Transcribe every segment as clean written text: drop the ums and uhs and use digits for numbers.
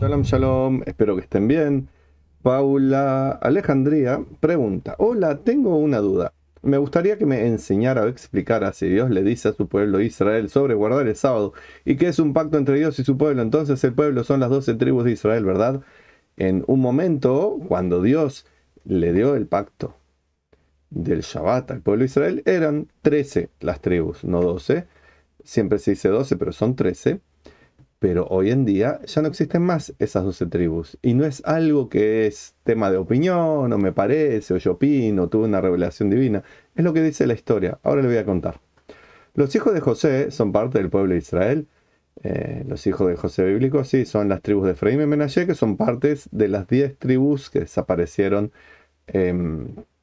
Shalom, shalom, espero que estén bien. Paula Alejandría pregunta: Hola, tengo una duda. Me gustaría que me enseñara o explicara si Dios le dice a su pueblo Israel sobre guardar el sábado y que es un pacto entre Dios y su pueblo. Entonces el pueblo son las 12 tribus de Israel, ¿verdad? En un momento, cuando Dios le dio el pacto del Shabbat al pueblo de Israel, eran 13 las tribus, no 12. Siempre se dice 12, pero son 13. Pero hoy en día ya no existen más esas 12 tribus. Y no es algo que es tema de opinión, o me parece, o yo opino, o tuve una revelación divina. Es lo que dice la historia. Ahora le voy a contar. Los hijos de José son parte del pueblo de Israel. Los hijos de José bíblicos, sí, son las tribus de Efraín y Menashe, que son partes de las 10 tribus que desaparecieron eh,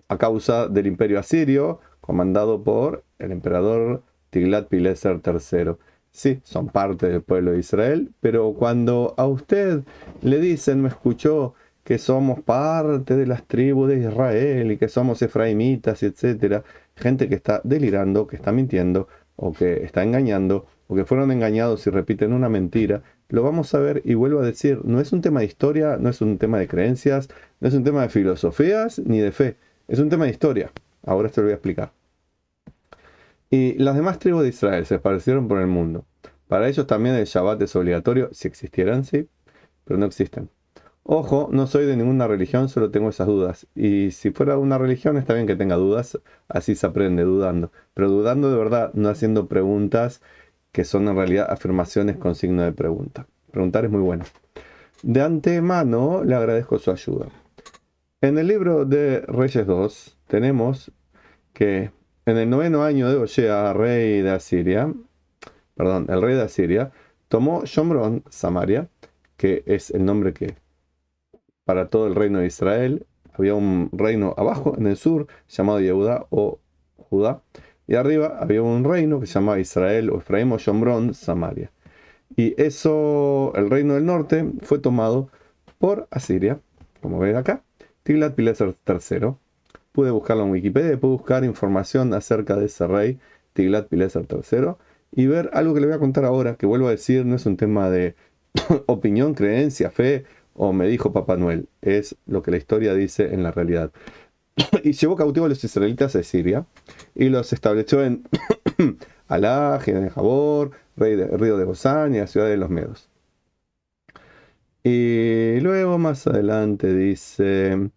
a causa del imperio asirio, comandado por el emperador Tiglat-Pileser III. Sí, son parte del pueblo de Israel, pero cuando a usted le dicen, me escuchó, que somos parte de las tribus de Israel y que somos efraimitas, etcétera, gente que está delirando, que está mintiendo, o que está engañando, o que fueron engañados y repiten una mentira, lo vamos a ver y vuelvo a decir, no es un tema de historia, no es un tema de creencias, no es un tema de filosofías ni de fe, es un tema de historia. Ahora esto lo voy a explicar. Y las demás tribus de Israel se esparcieron por el mundo. Para ellos también el Shabbat es obligatorio, si existieran, sí, pero no existen. Ojo, no soy de ninguna religión, solo tengo esas dudas. Y si fuera una religión, está bien que tenga dudas, así se aprende dudando. Pero dudando de verdad, no haciendo preguntas que son en realidad afirmaciones con signo de pregunta. Preguntar es muy bueno. De antemano le agradezco su ayuda. En el libro de Reyes 2 tenemos que en el 9º año de Osea, rey de Asiria, perdón, el rey de Asiria, tomó Shomron, Samaria, que es el nombre que para todo el reino de Israel. Había un reino abajo, en el sur, llamado Yehuda o Judá, y arriba había un reino que se llamaba Israel o Efraín o Shomron, Samaria. Y eso, el reino del norte, fue tomado por Asiria, como ven acá, Tiglat-Pileser III. Pude buscarlo en Wikipedia, pude buscar información acerca de ese rey, Tiglat-Pileser III, y ver algo que le voy a contar ahora, que vuelvo a decir, no es un tema de opinión, creencia, fe, o me dijo Papá Noel, es lo que la historia dice en la realidad. Y llevó cautivo a los israelitas de Siria, y los estableció en Halaj, en Jabor, río de Gozán y la ciudad de los Medos. Y luego más adelante dice...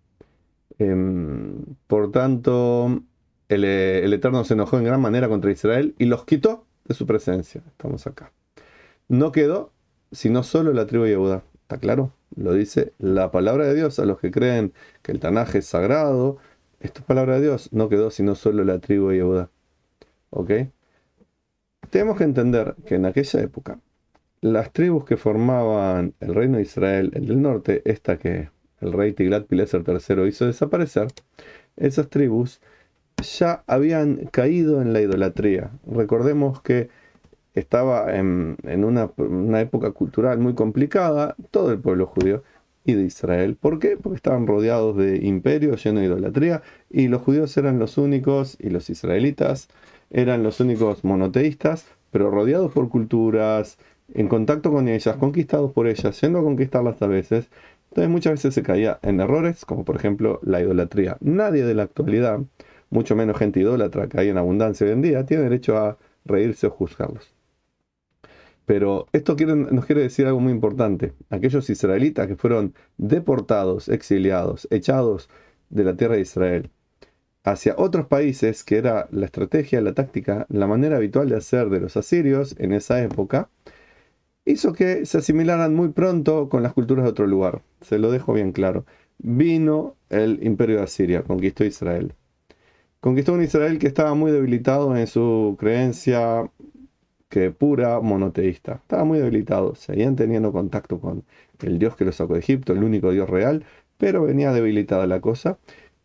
Por tanto, el Eterno se enojó en gran manera contra Israel y los quitó de su presencia. Estamos acá. No quedó sino solo la tribu de Judá. ¿Está claro? Lo dice la palabra de Dios a los que creen que el Tanaj es sagrado. Esto es palabra de Dios. No quedó sino solo la tribu de Judá. ¿Ok? Tenemos que entender que en aquella época, las tribus que formaban el reino de Israel, el del norte, esta que el rey Tiglat-Pileser III hizo desaparecer, esas tribus ya habían caído en la idolatría. Recordemos que estaba en una época cultural muy complicada, todo el pueblo judío y de Israel. ¿Por qué? Porque estaban rodeados de imperios llenos de idolatría y los judíos eran los únicos y los israelitas eran los únicos monoteístas, pero rodeados por culturas, en contacto con ellas, conquistados por ellas, yendo a conquistarlas a veces. Entonces muchas veces se caía en errores, como por ejemplo la idolatría. Nadie de la actualidad, mucho menos gente idólatra que hay en abundancia hoy en día, tiene derecho a reírse o juzgarlos. Pero esto nos quiere decir algo muy importante. Aquellos israelitas que fueron deportados, exiliados, echados de la tierra de Israel hacia otros países, que era la estrategia, la táctica, la manera habitual de hacer de los asirios en esa época, hizo que se asimilaran muy pronto con las culturas de otro lugar. Se lo dejo bien claro. Vino el imperio de Asiria, conquistó Israel. Conquistó un Israel que estaba muy debilitado en su creencia que pura monoteísta. Estaba muy debilitado. Seguían teniendo contacto con el Dios que los sacó de Egipto, el único Dios real, pero venía debilitada la cosa.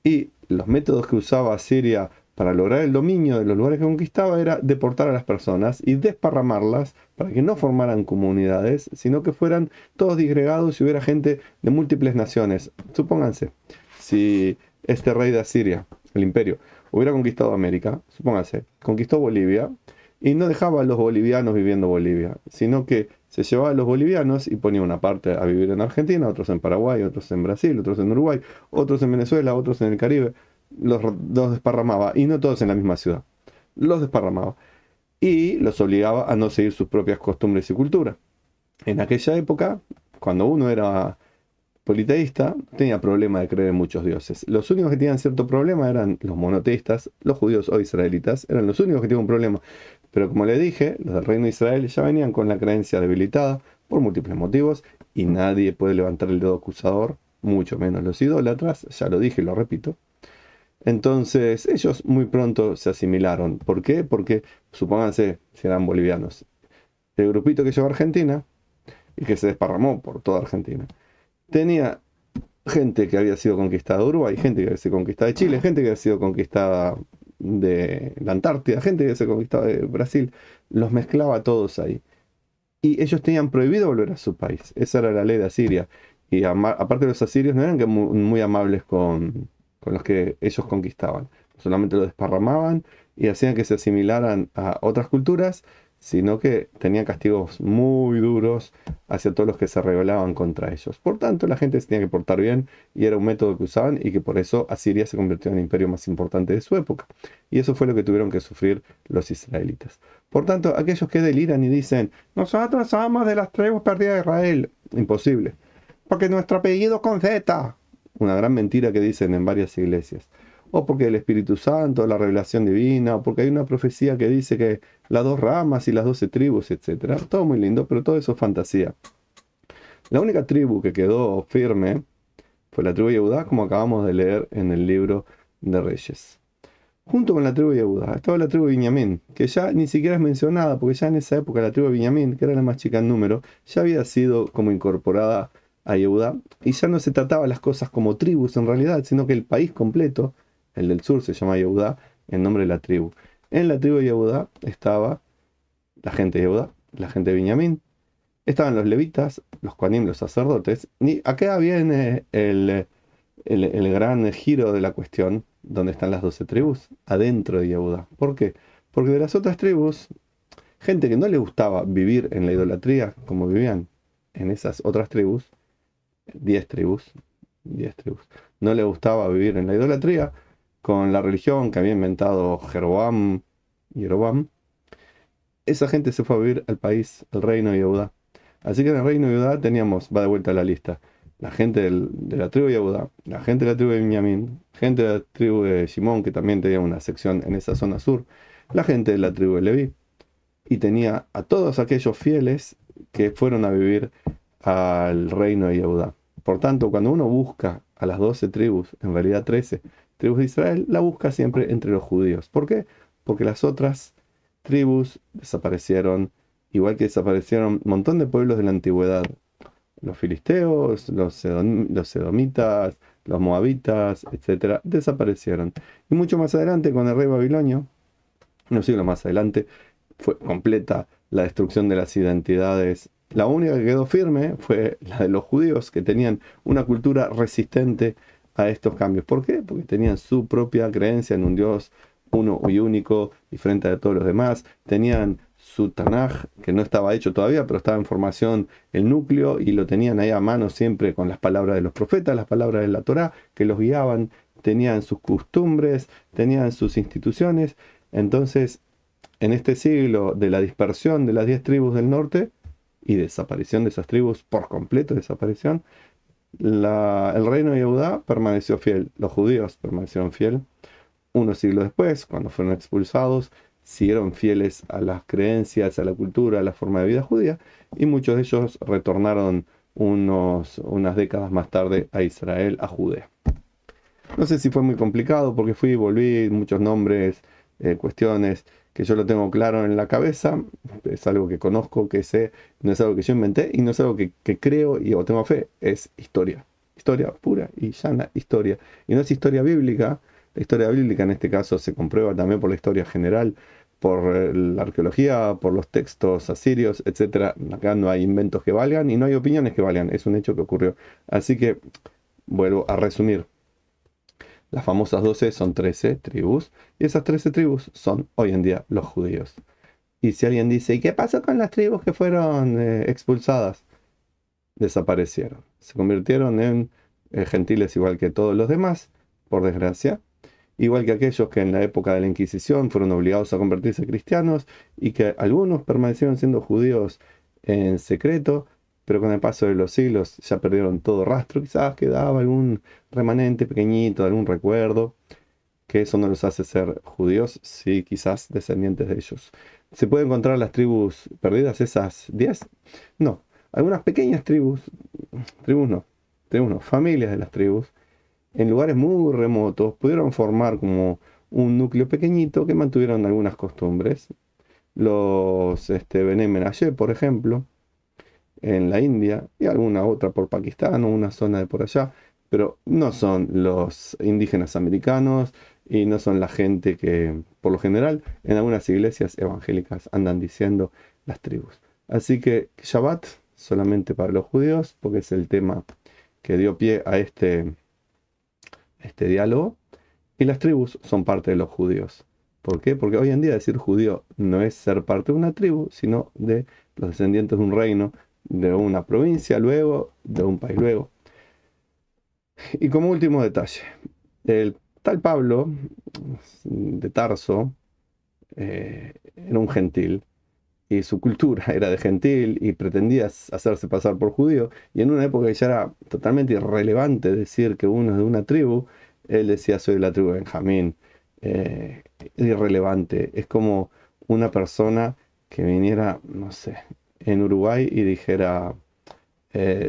Y los métodos que usaba Asiria para lograr el dominio de los lugares que conquistaba era deportar a las personas y desparramarlas para que no formaran comunidades, sino que fueran todos disgregados y hubiera gente de múltiples naciones. Supónganse, si este rey de Asiria, el imperio, hubiera conquistado América, supónganse, conquistó Bolivia, y no dejaba a los bolivianos viviendo en Bolivia, sino que se llevaba a los bolivianos y ponía una parte a vivir en Argentina, otros en Paraguay, otros en Brasil, otros en Uruguay, otros en Venezuela, otros en el Caribe. Los desparramaba, y no todos en la misma ciudad. Los desparramaba y los obligaba a no seguir sus propias costumbres y cultura. En aquella época, cuando uno era politeísta, tenía problema de creer en muchos dioses. Los únicos que tenían cierto problema eran los monoteístas, los judíos o israelitas, eran los únicos que tenían un problema. Pero como le dije, los del reino de Israel ya venían con la creencia debilitada por múltiples motivos y nadie puede levantar el dedo acusador, mucho menos los idólatras, ya lo dije y lo repito. Entonces ellos muy pronto se asimilaron. ¿Por qué? Porque, supónganse, si eran bolivianos, el grupito que llegó a Argentina y que se desparramó por toda Argentina, tenía gente que había sido conquistada de Uruguay, gente que había sido conquistada de Chile, gente que había sido conquistada de la Antártida, gente que había sido conquistada de Brasil, los mezclaba a todos ahí. Y ellos tenían prohibido volver a su país. Esa era la ley de Asiria. Y aparte los asirios no eran muy amables con los que ellos conquistaban. Solamente los desparramaban y hacían que se asimilaran a otras culturas, sino que tenían castigos muy duros hacia todos los que se rebelaban contra ellos. Por tanto, la gente se tenía que portar bien y era un método que usaban y que por eso Asiria se convirtió en el imperio más importante de su época. Y eso fue lo que tuvieron que sufrir los israelitas. Por tanto, aquellos que deliran y dicen, nosotros somos de las tribus perdidas de Israel, imposible, porque nuestro apellido con Z, una gran mentira que dicen en varias iglesias, o porque el Espíritu Santo, la revelación divina, o porque hay una profecía que dice que las 2 ramas y las 12 tribus, etcétera. Todo muy lindo, pero todo eso es fantasía. La única tribu que quedó firme fue la tribu de Judá, como acabamos de leer en el libro de Reyes. Junto con la tribu de Judá estaba la tribu de Binjamín, que ya ni siquiera es mencionada, porque ya en esa época la tribu de Binjamín, que era la más chica en número, ya había sido como incorporada a Judá, y ya no se trataba las cosas como tribus en realidad, sino que el país completo, el del sur se llama Judá, en nombre de la tribu. En la tribu de Judá estaba la gente de Judá, la gente de Binjamín, estaban los levitas, los coanim, los sacerdotes, y acá viene el gran giro de la cuestión, donde están las 12 tribus, adentro de Yehuda. ¿Por qué? Porque de las otras tribus, gente que no le gustaba vivir en la idolatría como vivían en esas otras tribus, 10 tribus, 10 tribus, no le gustaba vivir en la idolatría con la religión que había inventado Jeroboam y Jeroboam, esa gente se fue a vivir al país, al reino de Yehuda. Así que en el reino de Judá teníamos, va de vuelta a la lista, la gente de la tribu de Judá, la gente de la tribu de Benjamín, gente de la tribu de Simón, que también tenía una sección en esa zona sur, la gente de la tribu de Leví, y tenía a todos aquellos fieles que fueron a vivir al reino de Judá. Por tanto, cuando uno busca a las 12 tribus, en realidad 13 tribus de Israel, la busca siempre entre los judíos. ¿Por qué? Porque las otras tribus desaparecieron, igual que desaparecieron un montón de pueblos de la antigüedad. Los filisteos, los edomitas, los moabitas, etcétera, desaparecieron. Y mucho más adelante, con el rey babilonio, unos siglos más adelante, fue completa la destrucción de las identidades. La única que quedó firme fue la de los judíos, que tenían una cultura resistente a estos cambios. ¿Por qué? Porque tenían su propia creencia en un Dios uno y único, diferente de todos los demás. Tenían su Tanaj, que no estaba hecho todavía, pero estaba en formación el núcleo, y lo tenían ahí a mano siempre con las palabras de los profetas, las palabras de la Torá, que los guiaban. Tenían sus costumbres, tenían sus instituciones. Entonces, en este siglo de la dispersión de las 10 tribus del norte y desaparición de esas tribus por completo, desaparición, el reino de Judá permaneció fiel, los judíos permanecieron fiel. Unos siglos después, cuando fueron expulsados, siguieron fieles a las creencias, a la cultura, a la forma de vida judía, y muchos de ellos retornaron unas décadas más tarde a Israel, a Judea. No sé si fue muy complicado porque fui y volví, muchos nombres, cuestiones que yo lo tengo claro en la cabeza, es algo que conozco, que sé, no es algo que yo inventé y no es algo que creo o tengo fe, es historia. Historia pura y llana historia. Y no es historia bíblica, la historia bíblica en este caso se comprueba también por la historia general, por la arqueología, por los textos asirios, etcétera. Acá no hay inventos que valgan y no hay opiniones que valgan, es un hecho que ocurrió. Así que vuelvo a resumir. Las famosas 12 son 13 tribus, y esas 13 tribus son hoy en día los judíos. Y si alguien dice, ¿y qué pasó con las tribus que fueron expulsadas? Desaparecieron. Se convirtieron en gentiles igual que todos los demás, por desgracia. Igual que aquellos que en la época de la Inquisición fueron obligados a convertirse en cristianos y que algunos permanecieron siendo judíos en secreto, pero con el paso de los siglos ya perdieron todo rastro. Quizás quedaba algún remanente pequeñito, algún recuerdo, que eso no los hace ser judíos, sí, quizás descendientes de ellos. ¿Se puede encontrar las tribus perdidas, esas 10? No, algunas pequeñas tribus no, tribus no, familias de las tribus, en lugares muy remotos, pudieron formar como un núcleo pequeñito que mantuvieron algunas costumbres. Los Bené Menashe, por ejemplo, en la India, y alguna otra por Pakistán o una zona de por allá, pero no son los indígenas americanos y no son la gente que, por lo general, en algunas iglesias evangélicas andan diciendo las tribus. Así que Shabbat solamente para los judíos, porque es el tema que dio pie a este diálogo, y las tribus son parte de los judíos. ¿Por qué? Porque hoy en día decir judío no es ser parte de una tribu, sino de los descendientes de un reino, de una provincia luego, de un país luego. Y como último detalle, el tal Pablo de Tarso era un gentil y su cultura era de gentil y pretendía hacerse pasar por judío, y en una época que ya era totalmente irrelevante decir que uno es de una tribu, él decía soy de la tribu de Benjamín. Es irrelevante, es como una persona que viniera, no sé, en Uruguay y dijera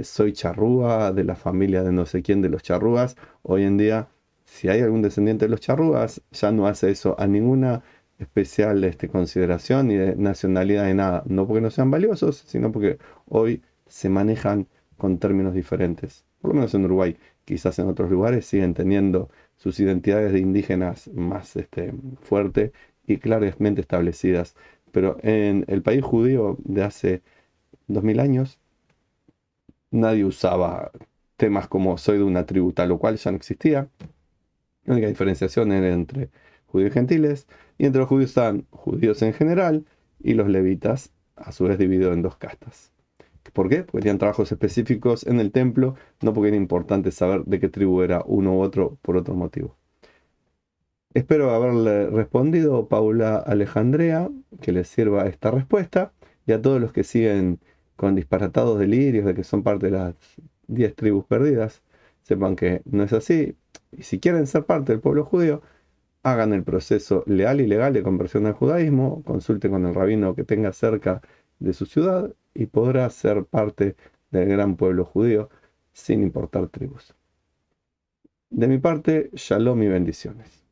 soy charrúa de la familia de no sé quién de los charrúas. Hoy en día, si hay algún descendiente de los charrúas, ya no hace eso a ninguna especial consideración ni de nacionalidad de nada. No porque no sean valiosos, sino porque hoy se manejan con términos diferentes. Por lo menos en Uruguay. Quizás en otros lugares siguen teniendo sus identidades de indígenas más fuerte y claramente establecidas. Pero en el país judío de hace 2000 años, nadie usaba temas como soy de una tribu, tal o cual ya no existía. La única diferenciación era entre judíos y gentiles, y entre los judíos estaban judíos en general y los levitas, a su vez divididos en dos castas. ¿Por qué? Porque tenían trabajos específicos en el templo, no porque era importante saber de qué tribu era uno u otro por otro motivo. Espero haberle respondido, Paula Alejandrea, que les sirva esta respuesta, y a todos los que siguen con disparatados delirios de que son parte de las 10 tribus perdidas, sepan que no es así, y si quieren ser parte del pueblo judío, hagan el proceso leal y legal de conversión al judaísmo, consulten con el rabino que tenga cerca de su ciudad y podrá ser parte del gran pueblo judío sin importar tribus. De mi parte, shalom y bendiciones.